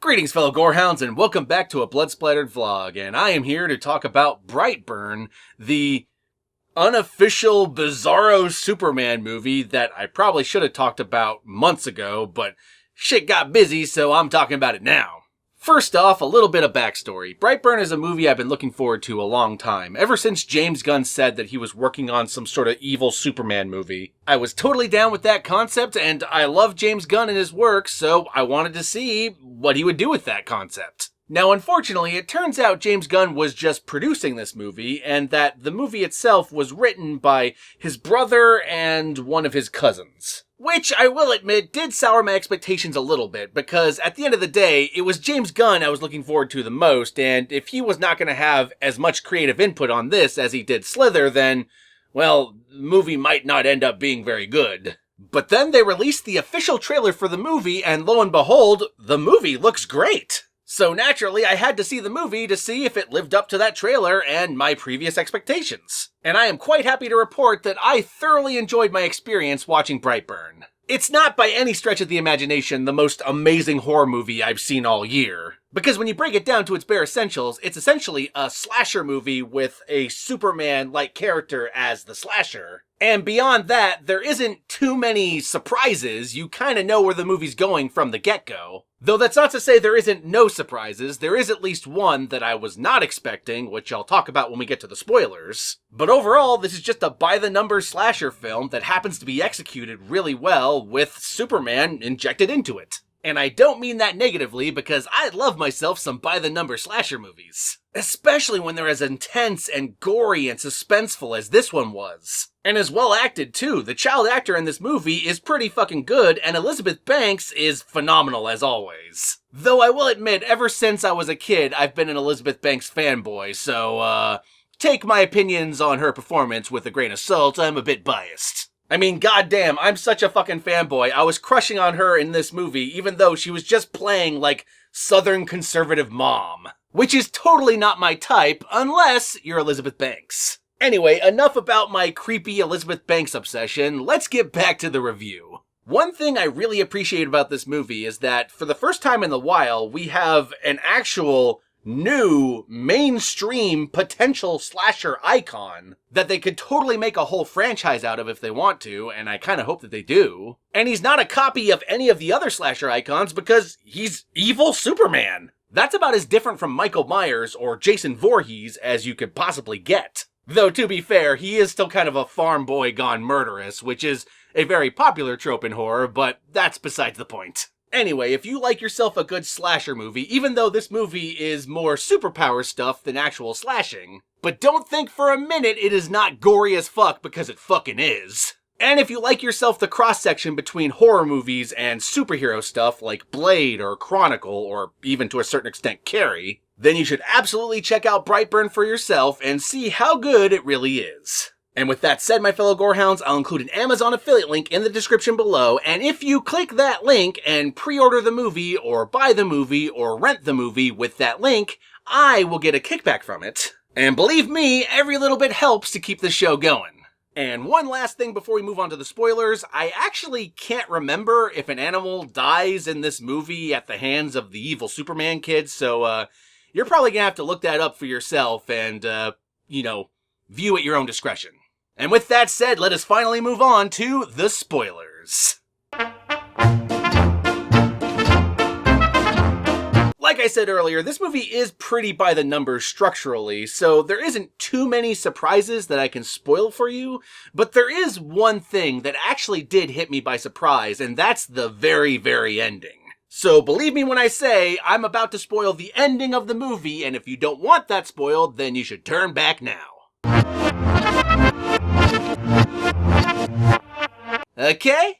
Greetings, fellow gorehounds, and welcome back to a Blood Splattered vlog, and I am here to talk about Brightburn, the unofficial Bizarro Superman movie that I probably should have talked about months ago, but shit got busy, so I'm talking about it now. First off, a little bit of backstory. Brightburn is a movie I've been looking forward to a long time, ever since James Gunn said that he was working on some sort of evil Superman movie. I was totally down with that concept, and I love James Gunn and his work, so I wanted to see what he would do with that concept. Now, unfortunately, it turns out James Gunn was just producing this movie, and that the movie itself was written by his brother and one of his cousins. Which, I will admit, did sour my expectations a little bit, because at the end of the day, it was James Gunn I was looking forward to the most, and if he was not going to have as much creative input on this as he did Slither, then, well, the movie might not end up being very good. But then they released the official trailer for the movie, and lo and behold, the movie looks great! So naturally, I had to see the movie to see if it lived up to that trailer and my previous expectations. And I am quite happy to report that I thoroughly enjoyed my experience watching Brightburn. It's not by any stretch of the imagination the most amazing horror movie I've seen all year. Because when you break it down to its bare essentials, it's essentially a slasher movie with a Superman-like character as the slasher. And beyond that, there isn't too many surprises. You kinda know where the movie's going from the get-go. Though that's not to say there isn't no surprises, there is at least one that I was not expecting, which I'll talk about when we get to the spoilers. But overall, this is just a by-the-numbers slasher film that happens to be executed really well with Superman injected into it. And I don't mean that negatively, because I love myself some by-the-numbers slasher movies. Especially when they're as intense and gory and suspenseful as this one was. And as well acted too. The child actor in this movie is pretty fucking good, and Elizabeth Banks is phenomenal as always. Though I will admit, ever since I was a kid, I've been an Elizabeth Banks fanboy, so take my opinions on her performance with a grain of salt. I'm a bit biased. I mean, goddamn, I'm such a fucking fanboy. I was crushing on her in this movie, even though she was just playing like Southern conservative mom. Which is totally not my type, unless you're Elizabeth Banks. Anyway, enough about my creepy Elizabeth Banks obsession. Let's get back to the review. One thing I really appreciate about this movie is that, for the first time in a while, we have an actual new mainstream potential slasher icon that they could totally make a whole franchise out of if they want to, and I kind of hope that they do. And he's not a copy of any of the other slasher icons because he's evil Superman. That's about as different from Michael Myers or Jason Voorhees as you could possibly get. Though, to be fair, he is still kind of a farm boy gone murderous, which is a very popular trope in horror, but that's besides the point. Anyway, if you like yourself a good slasher movie, even though this movie is more superpower stuff than actual slashing, but don't think for a minute it is not gory as fuck, because it fucking is. And if you like yourself the cross-section between horror movies and superhero stuff like Blade or Chronicle, or even to a certain extent Carrie, then you should absolutely check out Brightburn for yourself and see how good it really is. And with that said, my fellow gorehounds, I'll include an Amazon affiliate link in the description below, and if you click that link and pre-order the movie, or buy the movie, or rent the movie with that link, I will get a kickback from it. And believe me, every little bit helps to keep the show going. And one last thing before we move on to the spoilers, I actually can't remember if an animal dies in this movie at the hands of the evil Superman kid, so you're probably gonna have to look that up for yourself and, view at your own discretion. And with that said, let us finally move on to the spoilers. Like I said earlier, this movie is pretty by the numbers structurally, so there isn't too many surprises that I can spoil for you, but there is one thing that actually did hit me by surprise, and that's the very, very ending. So believe me when I say, I'm about to spoil the ending of the movie, and if you don't want that spoiled, then you should turn back now. Okay.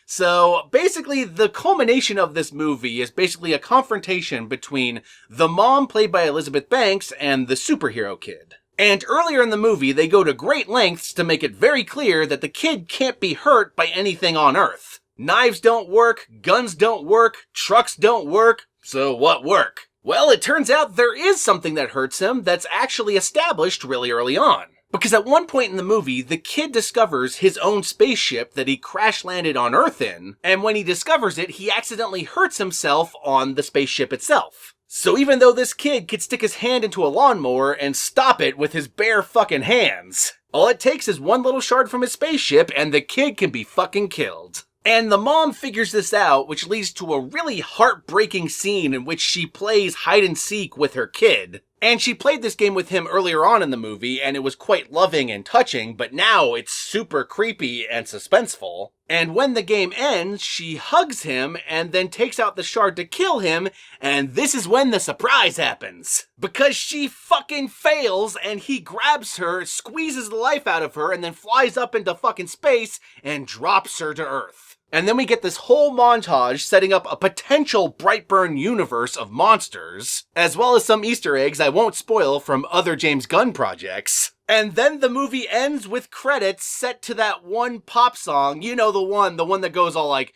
So basically the culmination of this movie is basically a confrontation between the mom played by Elizabeth Banks and the superhero kid. And earlier in the movie they go to great lengths to make it very clear that the kid can't be hurt by anything on Earth. Knives don't work, guns don't work, trucks don't work, so what work? Well, it turns out there is something that hurts him that's actually established really early on. Because at one point in the movie, the kid discovers his own spaceship that he crash landed on Earth in, and when he discovers it, he accidentally hurts himself on the spaceship itself. So even though this kid could stick his hand into a lawnmower and stop it with his bare fucking hands, all it takes is one little shard from his spaceship and the kid can be fucking killed. And the mom figures this out, which leads to a really heartbreaking scene in which she plays hide and seek with her kid. And she played this game with him earlier on in the movie, and it was quite loving and touching, but now it's super creepy and suspenseful. And when the game ends, she hugs him and then takes out the shard to kill him, and this is when the surprise happens. Because she fucking fails, and he grabs her, squeezes the life out of her, and then flies up into fucking space and drops her to Earth. And then we get this whole montage setting up a potential Brightburn universe of monsters, as well as some Easter eggs I won't spoil from other James Gunn projects. And then the movie ends with credits set to that one pop song, you know, the one that goes all like,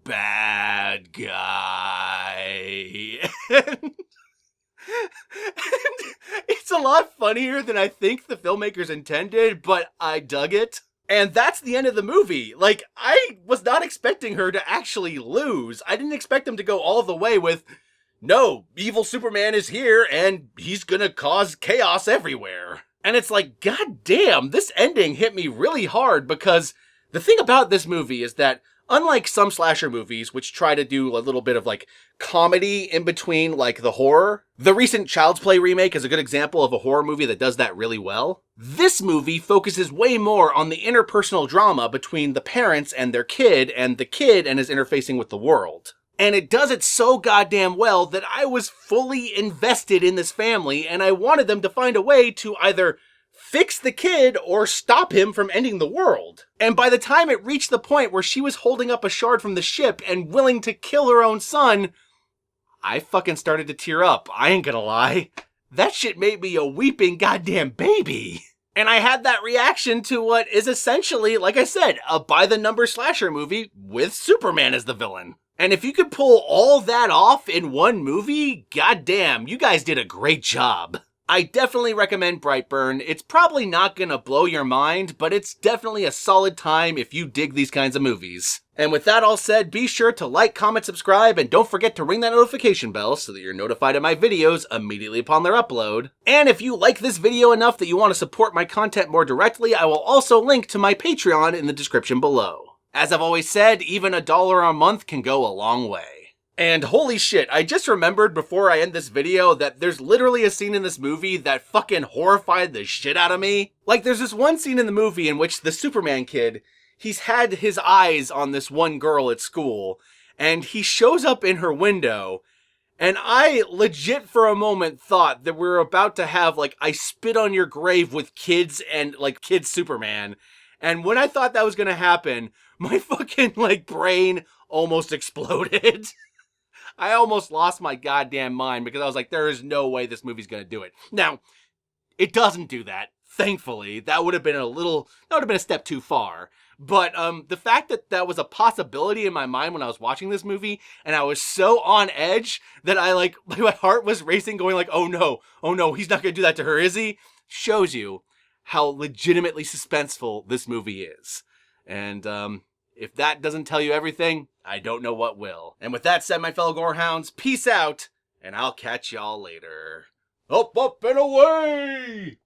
bad guy. And it's a lot funnier than I think the filmmakers intended, but I dug it. And that's the end of the movie. Like, I was not expecting her to actually lose. I didn't expect them to go all the way with, no, evil Superman is here and he's gonna cause chaos everywhere. And it's like, god damn, this ending hit me really hard because the thing about this movie is that unlike some slasher movies, which try to do a little bit of like comedy in between like the horror, the recent Child's Play remake is a good example of a horror movie that does that really well. This movie focuses way more on the interpersonal drama between the parents and their kid and the kid and his interfacing with the world. And it does it so goddamn well that I was fully invested in this family and I wanted them to find a way to either fix the kid or stop him from ending the world. And by the time it reached the point where she was holding up a shard from the ship and willing to kill her own son, I fucking started to tear up. I ain't gonna lie. That shit made me a weeping goddamn baby. And I had that reaction to what is essentially, like I said, a by-the-numbers slasher movie with Superman as the villain. And if you could pull all that off in one movie, goddamn, you guys did a great job. I definitely recommend Brightburn. It's probably not gonna blow your mind, but it's definitely a solid time if you dig these kinds of movies. And with that all said, be sure to like, comment, subscribe, and don't forget to ring that notification bell so that you're notified of my videos immediately upon their upload. And if you like this video enough that you want to support my content more directly, I will also link to my Patreon in the description below. As I've always said, even $1 a month can go a long way. And holy shit, I just remembered before I end this video that there's literally a scene in this movie that fucking horrified the shit out of me. Like, there's this one scene in the movie in which the Superman kid, he's had his eyes on this one girl at school, and he shows up in her window, and I legit for a moment thought that we were about to have, like, I Spit on Your Grave with kids and, like, Kid Superman. And when I thought that was gonna happen, my fucking, like, brain almost exploded. I almost lost my goddamn mind because I was like, there is no way this movie's gonna do it. Now, it doesn't do that. Thankfully, that would have been a step too far. But the fact that that was a possibility in my mind when I was watching this movie, and I was so on edge that my heart was racing, going like, oh no, he's not gonna do that to her, is he? Shows you how legitimately suspenseful this movie is. And if that doesn't tell you everything, I don't know what will. And with that said, my fellow Gorehounds, peace out, and I'll catch y'all later. Up, and away!